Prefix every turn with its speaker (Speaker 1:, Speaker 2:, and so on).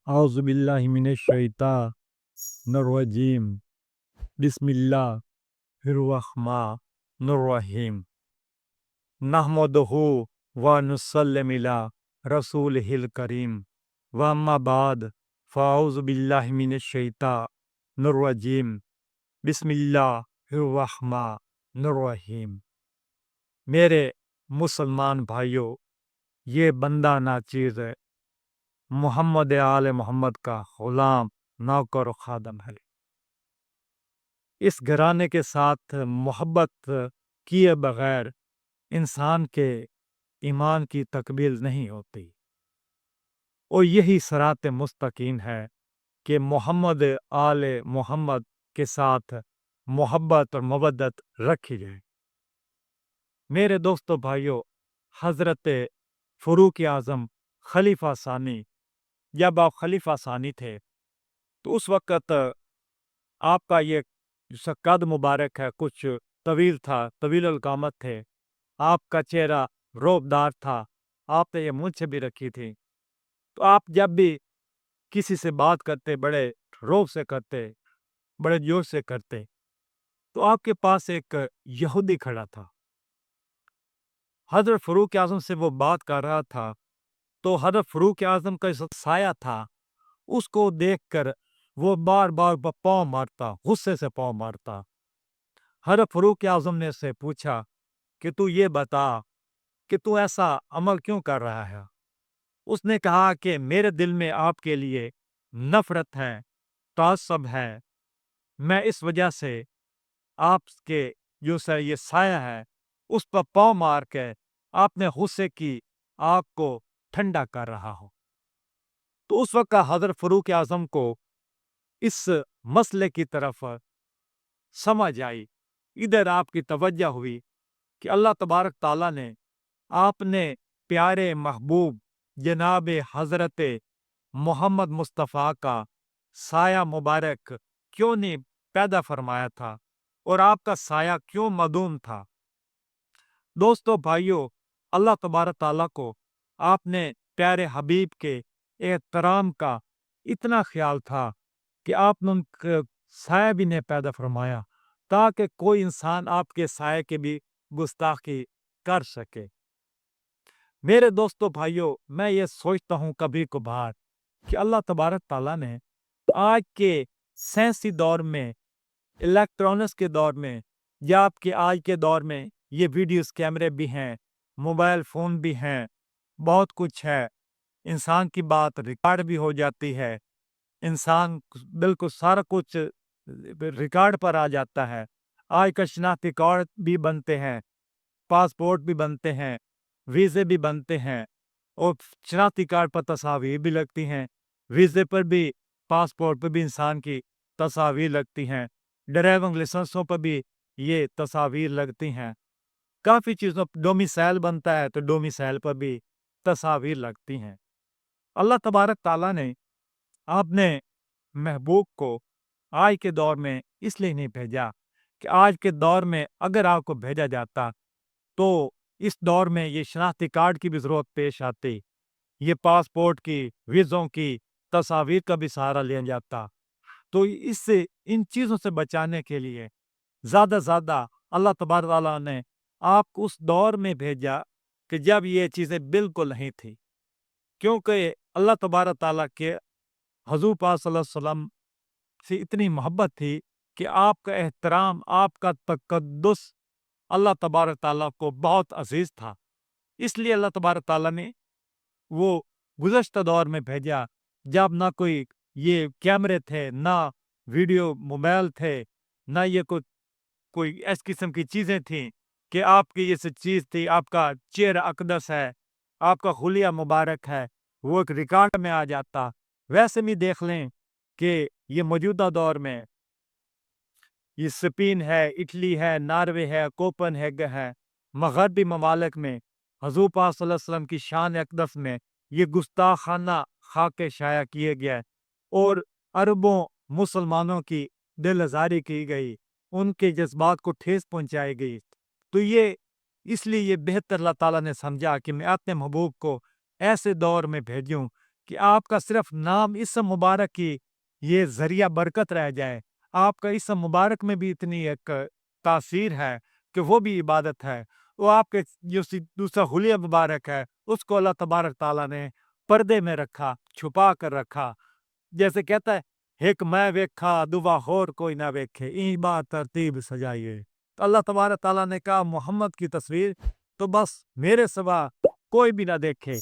Speaker 1: أعوذ بالله من الشيطان الرجيم بسم الله الرحمن الرحيم نحمده ونسلم على رسوله الكريم وأما بعد فأعوذ بالله من الشيطان الرجيم بسم الله الرحمن الرحيم میرے مسلمان بھائیوں، یہ بندہ ناچیز ہے، محمد آل محمد کا غلام، نوکر و خادم ہے۔ اس گھرانے کے ساتھ محبت کیے بغیر انسان کے ایمان کی تکمیل نہیں ہوتی، اور یہی صراط مستقیم ہے کہ محمد آل محمد کے ساتھ محبت اور مودت رکھی جائے۔ میرے دوستو بھائیوں، حضرت فاروق اعظم خلیفہ ثانی، جب آپ خلیفہ ثانی تھے تو اس وقت آپ کا یہ قد مبارک ہے کچھ طویل تھا، طویل القامت تھے، آپ کا چہرہ روبدار تھا، آپ نے یہ مونچھیں بھی رکھی تھی، تو آپ جب بھی کسی سے بات کرتے بڑے روب سے کرتے، بڑے جوش سے کرتے۔ تو آپ کے پاس ایک یہودی کھڑا تھا، حضرت فاروق اعظم سے وہ بات کر رہا تھا، تو حضرت فاروق اعظم کا سایہ تھا، اس کو دیکھ کر وہ بار بار پاؤں مارتا، غصے سے پاؤں مارتا۔ حضرت فاروق اعظم نے سے پوچھا کہ تو یہ بتا کہ تو ایسا عمل کیوں کر رہا ہے؟ اس نے کہا کہ میرے دل میں آپ کے لیے نفرت ہے، تعصب ہے، میں اس وجہ سے آپ کے جو یہ سایہ ہے اس پر پاؤں مار کے آپ نے غصے کی آگ کو ٹھنڈا کر رہا ہو۔ تو اس وقت حضرت فاروق اعظم کو اس مسئلے کی طرف سمجھ آئی، ادھر آپ کی توجہ ہوئی کہ اللہ تبارک تعالیٰ نے آپ نے پیارے محبوب جناب حضرت محمد مصطفیٰ کا سایہ مبارک کیوں نہیں پیدا فرمایا تھا، اور آپ کا سایہ کیوں معدوم تھا؟ دوستو بھائیوں، اللہ تبارک تعالیٰ کو آپ نے پیارے حبیب کے احترام کا اتنا خیال تھا کہ آپ نے ان کا سایہ بھی نہیں پیدا فرمایا تاکہ کوئی انسان آپ کے سایہ کے بھی گستاخی کر سکے۔ میرے دوستو بھائیوں، میں یہ سوچتا ہوں کبھی کبھار کہ اللہ تبارک تعالیٰ نے آج کے سائنسی دور میں، الیکٹرانکس کے دور میں، یا آپ کے آج کے دور میں یہ ویڈیوز کیمرے بھی ہیں، موبائل فون بھی ہیں، بہت کچھ ہے، انسان کی بات ریکارڈ بھی ہو جاتی ہے، انسان بالکل سارا کچھ ریکارڈ پر آ جاتا ہے۔ آج کا شناختی کارڈ بھی بنتے ہیں، پاسپورٹ بھی بنتے ہیں، ویزے بھی بنتے ہیں، اور شناختی کارڈ پر تصاویر بھی لگتی ہیں، ویزے پر بھی، پاسپورٹ پر بھی انسان کی تصاویر لگتی ہیں، ڈرائیونگ لائسنسوں پر بھی یہ تصاویر لگتی ہیں، کافی چیزوں ڈومیسائل بنتا ہے تو ڈومیسائل پر بھی تصاویر لگتی ہیں۔ اللہ تبارک تعالیٰ نے اپنے محبوب کو آج کے دور میں اس لیے نہیں بھیجا کہ آج کے دور میں اگر آپ کو بھیجا جاتا تو اس دور میں یہ شناختی کارڈ کی بھی ضرورت پیش آتی، یہ پاسپورٹ کی، ویزوں کی، تصاویر کا بھی سہارا لیا جاتا۔ تو اس سے ان چیزوں سے بچانے کے لیے زیادہ زیادہ اللہ تبارک تعالیٰ نے آپ کو اس دور میں بھیجا کہ جب یہ چیزیں بالکل نہیں تھی، کیونکہ اللہ تبارک تعالیٰ کے حضور پاک صلی اللہ علیہ وسلم سے اتنی محبت تھی کہ آپ کا احترام، آپ کا تقدس اللہ تبارک تعالیٰ کو بہت عزیز تھا، اس لیے اللہ تبارک تعالیٰ نے وہ گزشتہ دور میں بھیجا جب نہ کوئی یہ کیمرے تھے، نہ ویڈیو موبائل تھے، نہ یہ کوئی اس قسم کی چیزیں تھیں کہ آپ کی یہ چیز تھی، آپ کا چہرہ اقدس ہے، آپ کا خلیہ مبارک ہے، وہ ایک ریکارڈ میں آ جاتا۔ ویسے بھی دیکھ لیں کہ یہ موجودہ دور میں یہ اسپین ہے، اٹلی ہے، ناروے ہے، کوپن ہیگن ہے، مغربی ممالک میں حضور پاک صلی اللہ علیہ وسلم کی شان اقدس میں یہ گستاخانہ خاکے شائع کیے گئے، اور اربوں مسلمانوں کی دل آزاری کی گئی، ان کے جذبات کو ٹھیس پہنچائی گئی۔ تو یہ اس لیے یہ بہتر اللہ تعالیٰ نے سمجھا کہ میں اپنے محبوب کو ایسے دور میں بھیجوں کہ آپ کا صرف نام اسم مبارک کی یہ ذریعہ برکت رہ جائے. آپ کا اسم مبارک میں بھی اتنی ایک تاثیر ہے کہ وہ بھی عبادت ہے. وہ آپ کے جو دوسرا حلیہ مبارک ہے اس کو اللہ تبارک تعالیٰ نے پردے میں رکھا، چھپا کر رکھا. جیسے کہتا ہے ایک میں ویکھا دوا ہور کوئی نہ ویکھے این بات ترتیب سجائیے. تو اللہ تبارک تعالیٰ نے کہا محمد کی تصویر تو بس میرے سوا کوئی بھی نہ دیکھے.